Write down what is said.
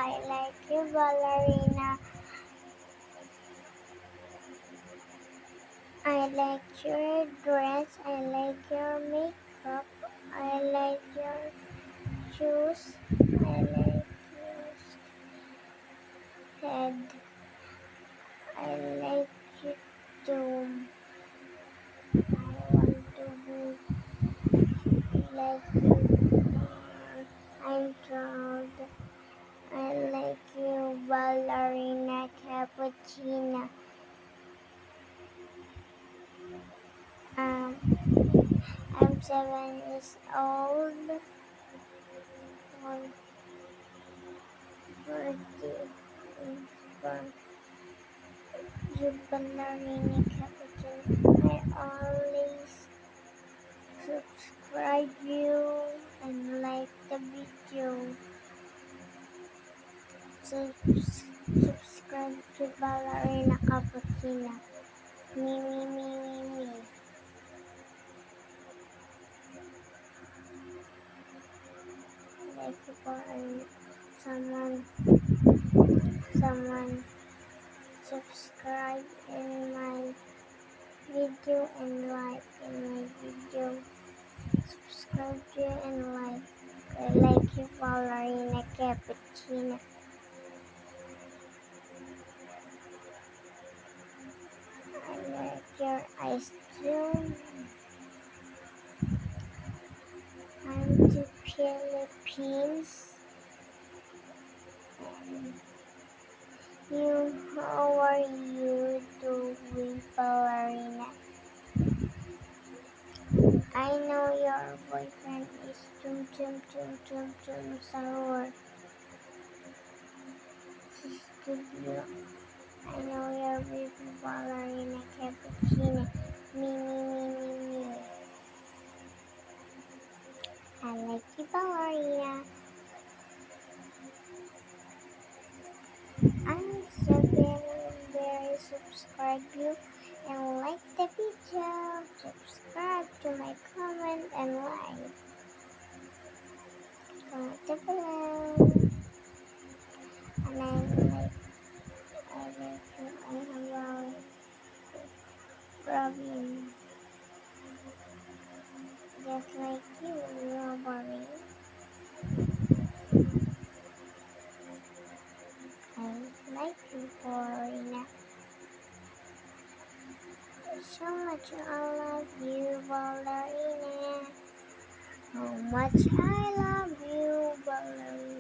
I like you, ballerina. I like your dress. I like your makeup. I like your shoes. I like your head. I like you too. I want to be like you. I'm proud. I like you, ballerina cappuccino. Um, I'm 7 years old. One, 40. For you, ballerina cappuccino. I always subscribe you and like the video. Subscribe to ballerina cappuccino. Me, me, me, me, me. Like for someone subscribe in my video and like in my video. Subscribe to and like. I like you, ballerina cappuccino. I like your ice cream. I'm to Philippines. And how are you doing, ballerina? I know your boyfriend is Tum Tum Tum Tum Tum Sour. Studio. I know your baby ballerina cappuccino. Me, me, me, me, me. I like you, ballerina. I'm so very subscribe you and like the video. Subscribe to my comment and like. Comment below. And I like you. I have a Robin. Just like you, Robin. I like you, ballerina. So much I love you, ballerina. How much I love you, ballerina.